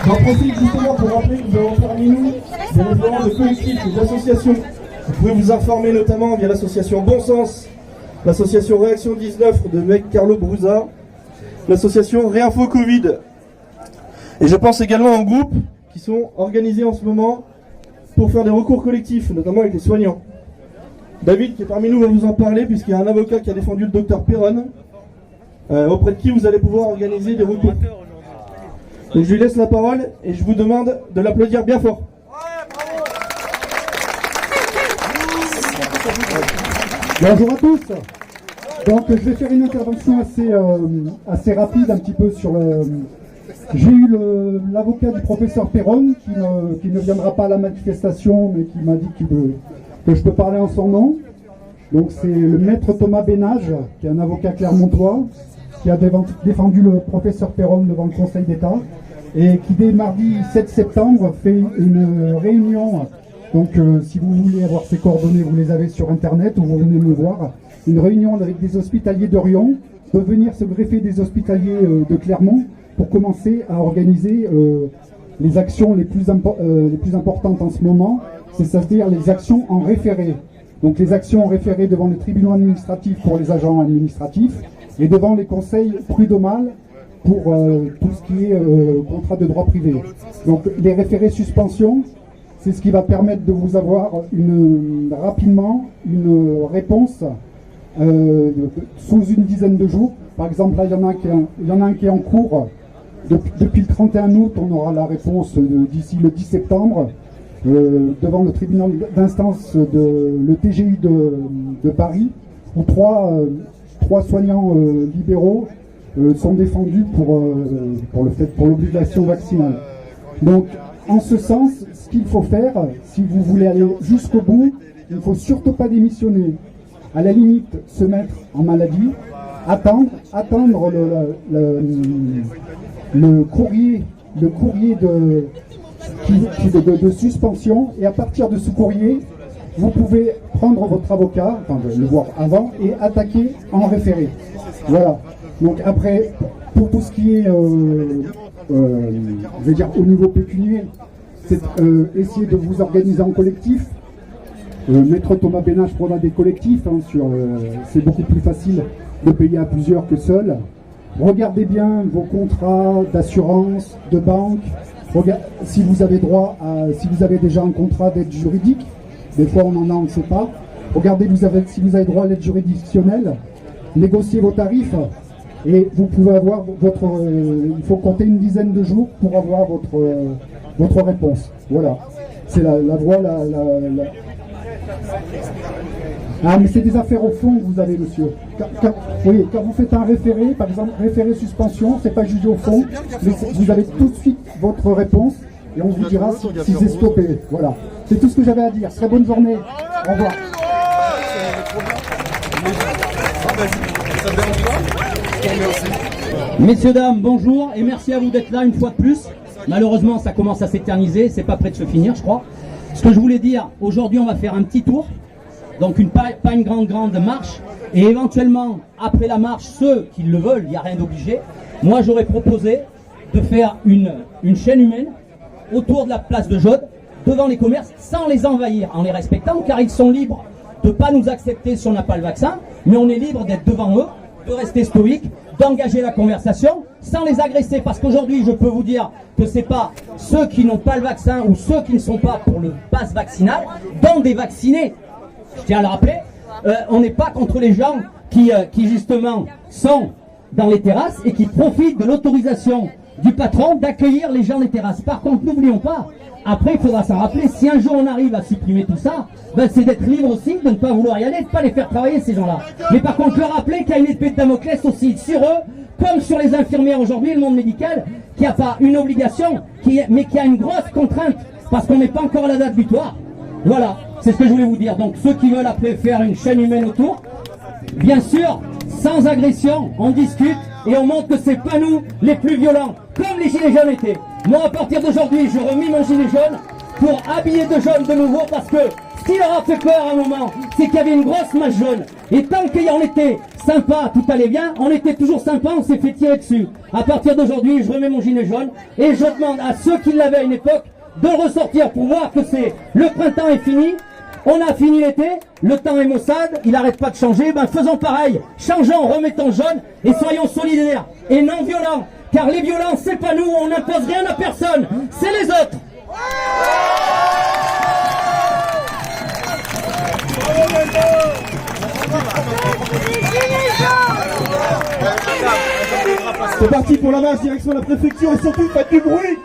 J'en profite justement pour rappeler que nous avons parmi nous des référents de collectifs et d'associations. Vous pouvez vous informer notamment via l'association Bon Sens, l'association Réaction 19 de mec Carlo Brusa, l'association Réinfo Covid. Et je pense également aux groupes qui sont organisés en ce moment pour faire des recours collectifs, notamment avec les soignants. David, qui est parmi nous, va vous en parler puisqu'il y a un avocat qui a défendu le docteur Perron, auprès de qui vous allez pouvoir organiser des recours. Donc je lui laisse la parole et je vous demande de l'applaudir bien fort. Bonjour à tous. Donc je vais faire une intervention assez rapide un petit peu sur le... J'ai eu l'avocat du professeur Perron qui ne viendra pas à la manifestation mais qui m'a dit que je peux parler en son nom. Donc c'est le maître Thomas Bénage, qui est un avocat clermontois, qui a défendu le professeur Perron devant le Conseil d'État et qui dès mardi 7 septembre fait une réunion. Donc si vous voulez avoir ses coordonnées, vous les avez sur internet ou vous venez me voir. Une réunion avec des hospitaliers d'Orion, peuvent venir se greffer des hospitaliers de Clermont pour commencer à organiser les actions les plus importantes en ce moment, c'est-à-dire les actions en référé. Donc les actions en référé devant les tribunaux administratifs pour les agents administratifs et devant les conseils prud'homales pour tout ce qui est contrat de droit privé. Donc les référés suspension, c'est ce qui va permettre de vous avoir rapidement une réponse sous une dizaine de jours. Par exemple, là, il y en a un qui est en cours. Depuis le 31 août, on aura la réponse d'ici le 10 septembre devant le tribunal d'instance le TGI de Paris, où trois soignants libéraux sont défendus pour l'obligation vaccinale. Donc, en ce sens, ce qu'il faut faire, si vous voulez aller jusqu'au bout, il ne faut surtout pas démissionner. À la limite, se mettre en maladie, attendre le courrier de suspension, et à partir de ce courrier, vous pouvez prendre votre avocat, enfin le voir avant, et attaquer en référé. Voilà. Donc après, pour tout ce qui est, je vais dire au niveau pécunier, c'est essayer de vous organiser en collectif. Maître Thomas Bénage prendra des collectifs, c'est beaucoup plus facile de payer à plusieurs que seul. Regardez bien vos contrats d'assurance, de banque, si vous avez si vous avez déjà un contrat d'aide juridique, des fois on en a, on ne sait pas. Regardez si vous avez droit à l'aide juridictionnelle, négociez vos tarifs et vous pouvez avoir il faut compter une dizaine de jours pour avoir votre réponse. Voilà, c'est la voie, Ah, mais c'est des affaires au fond que vous avez, monsieur. Oui, quand vous faites un référé, par exemple, référé suspension, c'est pas jugé au fond, mais vous avez tout de suite votre réponse et on vous dira si c'est stoppé. Voilà. C'est tout ce que j'avais à dire. Très bonne journée. Au revoir. Messieurs, dames, bonjour et merci à vous d'être là une fois de plus. Malheureusement, ça commence à s'éterniser, c'est pas prêt de se finir, je crois. Ce que je voulais dire, aujourd'hui, on va faire un petit tour. Donc pas une grande marche, et éventuellement après la marche, ceux qui le veulent, il n'y a rien d'obligé. Moi j'aurais proposé de faire une chaîne humaine autour de la place de Jaude, devant les commerces, sans les envahir, en les respectant, car ils sont libres de ne pas nous accepter si on n'a pas le vaccin, mais on est libre d'être devant eux, de rester stoïque, d'engager la conversation, sans les agresser, parce qu'aujourd'hui je peux vous dire que c'est pas ceux qui n'ont pas le vaccin ou ceux qui ne sont pas pour le pass vaccinal, dont des vaccinés. Je tiens à le rappeler, on n'est pas contre les gens qui justement sont dans les terrasses et qui profitent de l'autorisation du patron d'accueillir les gens des terrasses. Par contre, n'oublions pas, après il faudra s'en rappeler, si un jour on arrive à supprimer tout ça, c'est d'être libre aussi, de ne pas vouloir y aller, de ne pas les faire travailler ces gens-là. Mais par contre, je veux rappeler qu'il y a une épée de Damoclès aussi sur eux, comme sur les infirmières aujourd'hui, le monde médical, qui n'a pas une obligation, mais qui a une grosse contrainte, parce qu'on n'est pas encore à la date butoir. Voilà, c'est ce que je voulais vous dire. Donc ceux qui veulent après faire une chaîne humaine autour, bien sûr, sans agression, on discute et on montre que c'est pas nous les plus violents, comme les gilets jaunes étaient. Moi, à partir d'aujourd'hui, je remis mon gilet jaune pour habiller de jaune de nouveau, parce que ce qui leur a fait peur à un moment, c'est qu'il y avait une grosse masse jaune. Et tant qu'il y en était sympa, tout allait bien, on était toujours sympa, on s'est fait tirer dessus. À partir d'aujourd'hui, je remets mon gilet jaune et je demande à ceux qui l'avaient à une époque de ressortir pour voir que le printemps est fini. On a fini l'été, le temps est maussade, il n'arrête pas de changer, ben faisons pareil, changeons, remettons jaune et soyons solidaires et non violents, car les violents c'est pas nous, on n'impose rien à personne, c'est les autres. C'est parti pour la marche, direction de la préfecture et surtout faites du bruit.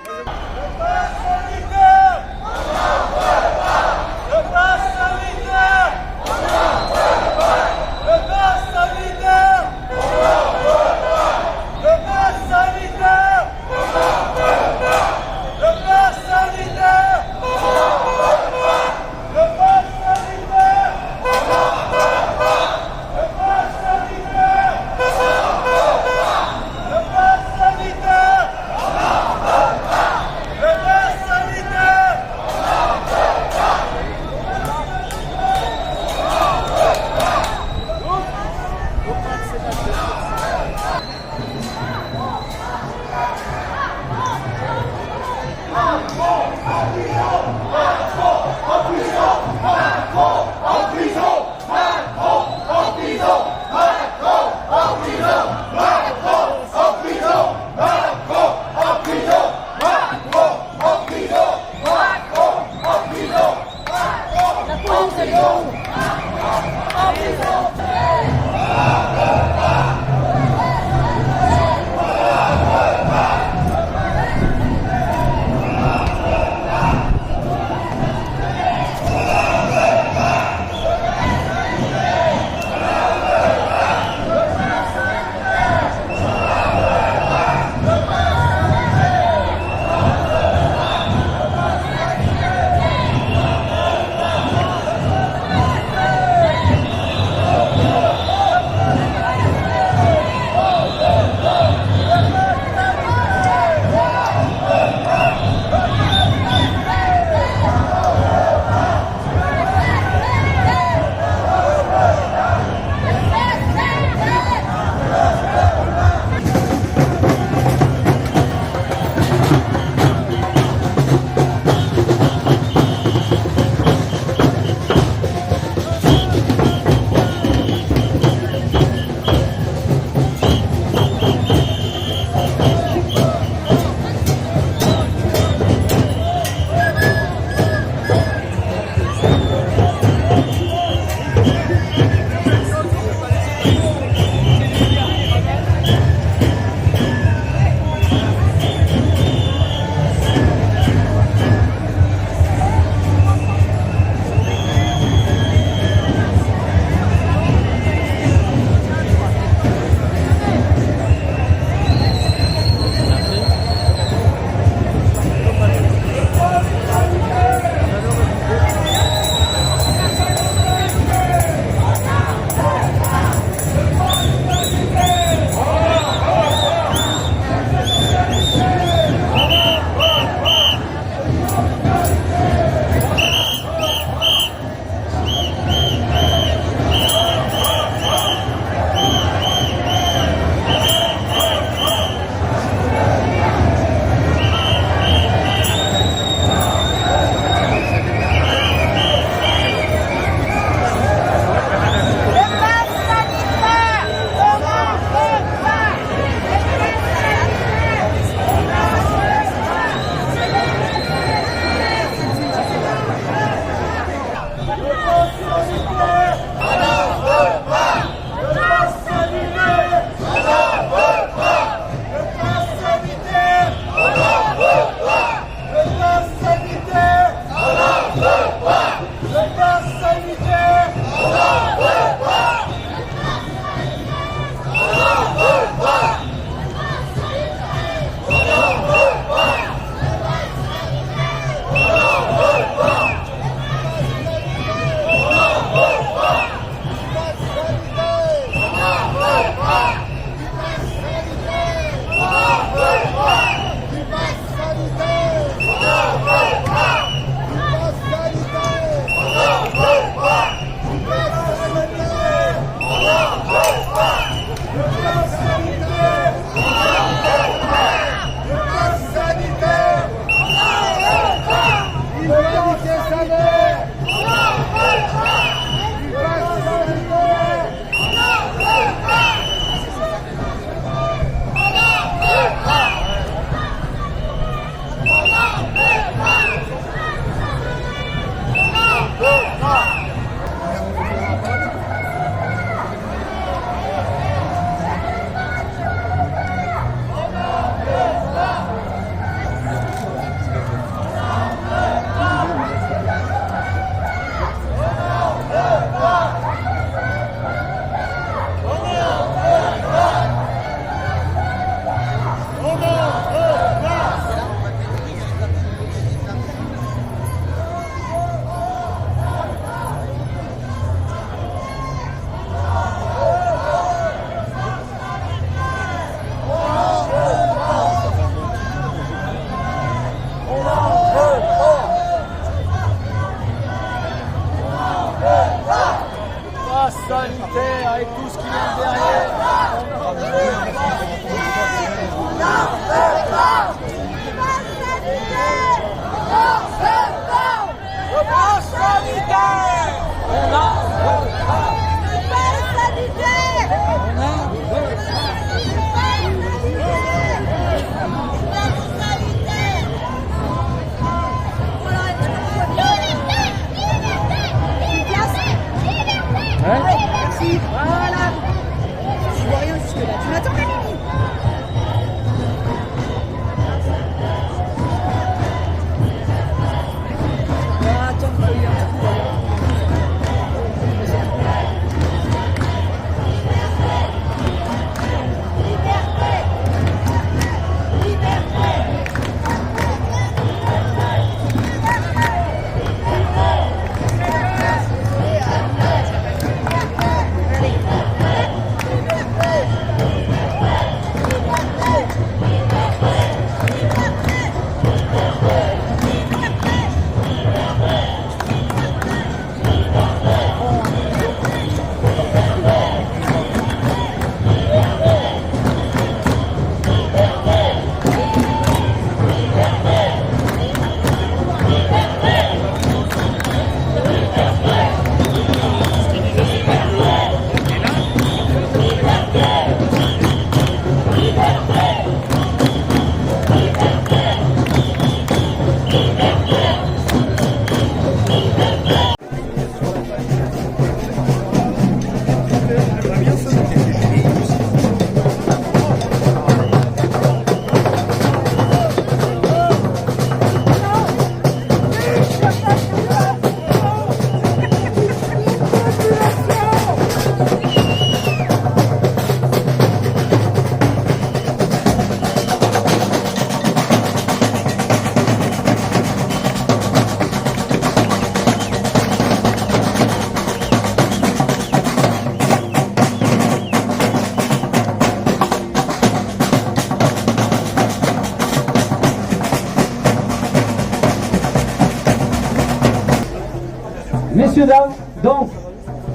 Messieurs, dames, donc,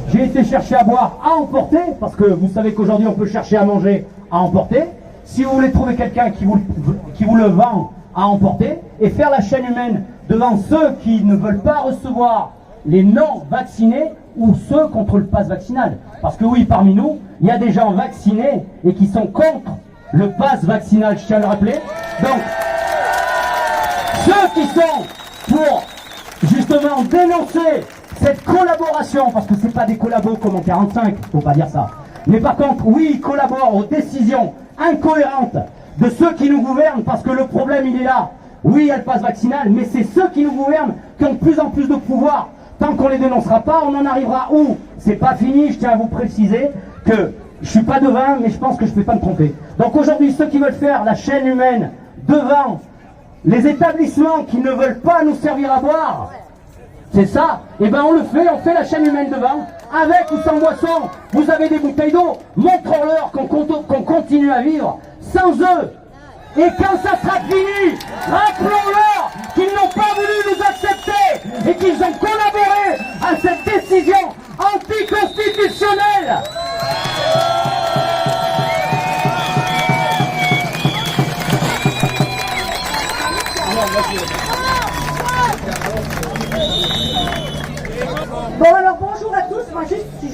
j'ai été chercher à boire à emporter, parce que vous savez qu'aujourd'hui on peut chercher à manger à emporter. Si vous voulez trouver quelqu'un qui vous le vend à emporter, et faire la chaîne humaine devant ceux qui ne veulent pas recevoir les non-vaccinés ou ceux contre le pass vaccinal. Parce que oui, parmi nous, il y a des gens vaccinés et qui sont contre le pass vaccinal, je tiens à le rappeler. Donc, ceux qui sont pour justement dénoncer cette collaboration, parce que c'est pas des collabos comme en 45, faut pas dire ça. Mais par contre, oui, ils collaborent aux décisions incohérentes de ceux qui nous gouvernent, parce que le problème il est là. Oui, il y a le pass vaccinal, mais c'est ceux qui nous gouvernent qui ont de plus en plus de pouvoir. Tant qu'on les dénoncera pas, on en arrivera où? C'est pas fini, je tiens à vous préciser que je suis pas devin, mais je pense que je ne vais pas me tromper. Donc aujourd'hui, ceux qui veulent faire la chaîne humaine devant les établissements qui ne veulent pas nous servir à boire, c'est ça, et ben on le fait, on fait la chaîne humaine devant, avec ou sans boisson. Vous avez des bouteilles d'eau, montrons-leur qu'on continue à vivre sans eux. Et quand ça sera fini, rappelons-leur qu'ils n'ont pas voulu nous accepter et qu'ils ont collaboré à cette décision anticonstitutionnelle. Bon alors bonjour à tous, moi je suis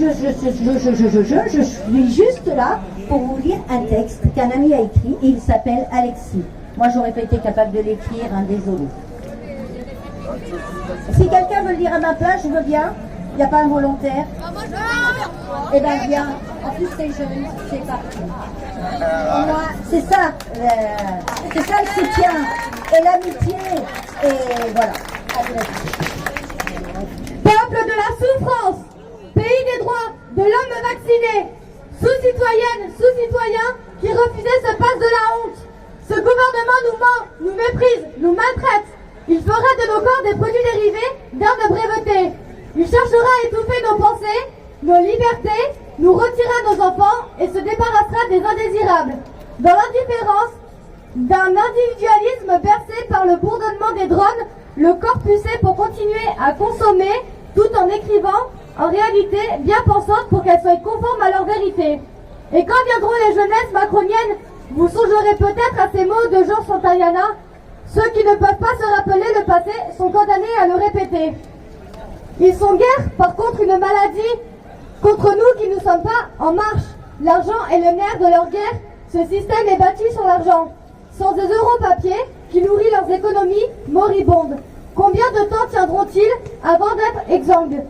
juste là pour vous lire un texte qu'un ami a écrit et il s'appelle Alexis. Moi j'aurais pas été capable de l'écrire, hein, désolé. Si quelqu'un veut le lire à ma place, je veux bien. Il n'y a pas un volontaire? Eh ben viens, en plus c'est jeune, c'est parti. Moi, c'est ça le soutien et l'amitié et voilà. Peuple de la souffrance, pays des droits de l'homme vacciné, sous-citoyennes, sous-citoyens qui refusaient ce passe de la honte. Ce gouvernement nous ment, nous méprise, nous maltraite. Il fera de nos corps des produits dérivés d'heures de breveté. Il cherchera à étouffer nos pensées, nos libertés, nous retirera nos enfants et se débarrassera des indésirables. Dans l'indifférence d'un individualisme bercé par le bourdonnement des drones, le corps poussé pour continuer à consommer tout en écrivant, en réalité, bien pensantes pour qu'elles soient conformes à leur vérité. Et quand viendront les jeunesses macroniennes, vous songerez peut-être à ces mots de Georges Santayana. Ceux qui ne peuvent pas se rappeler le passé sont condamnés à le répéter. Ils sont guère, par contre, une maladie contre nous qui ne sommes pas en marche. L'argent est le nerf de leur guerre. Ce système est bâti sur l'argent. Sans des euros papier qui nourrit leurs économies moribondes. Combien de temps tiendront-ils avant d'être exsangues?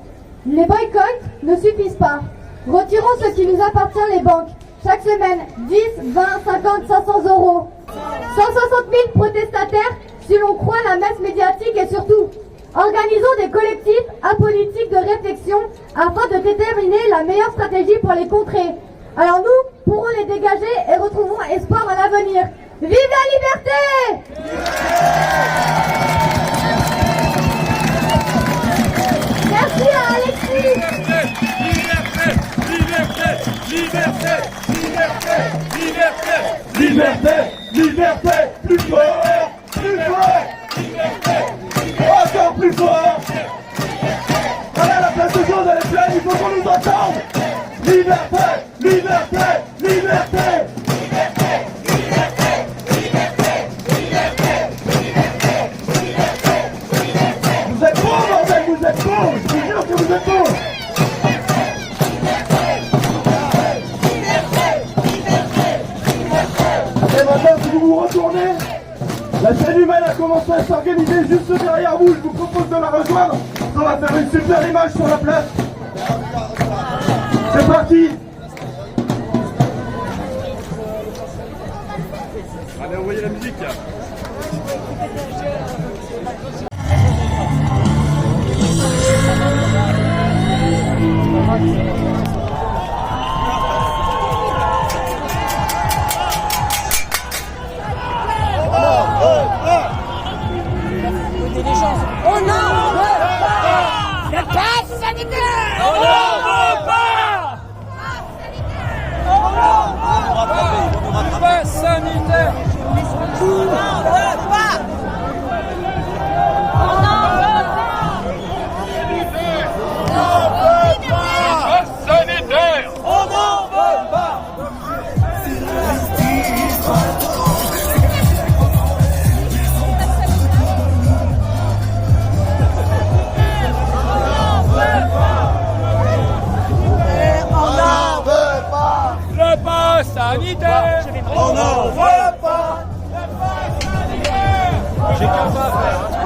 Les boycotts ne suffisent pas. Retirons ce qui nous appartient les banques. Chaque semaine, 10, 20, 50, 500 euros. 160 000 protestataires si l'on croit la messe médiatique et surtout, organisons des collectifs apolitiques de réflexion afin de déterminer la meilleure stratégie pour les contrer. Alors nous pourrons les dégager et retrouvons espoir à l'avenir. Vive la liberté! Merci à Alexis! Liberté, plus fort, encore plus fort. Allez, la place de Jaune, elle est pleine, il faut qu'on nous entende. Liberté. Vous êtes beaux, bordel, vous êtes beaux, je vous jure que vous êtes beaux. Et maintenant, si vous vous retournez, la chaîne humaine a commencé à s'organiser juste derrière vous. Je vous propose de la rejoindre. On va faire une super image sur la place. C'est parti. Allez, envoyez la musique. On n'en veut pas le pass sanitaire. On n'en veut pas. On n'en veut pas le pass sanitaire. On n'en veut pas. On n'en veut pas. J'ai qu'un pas à faire.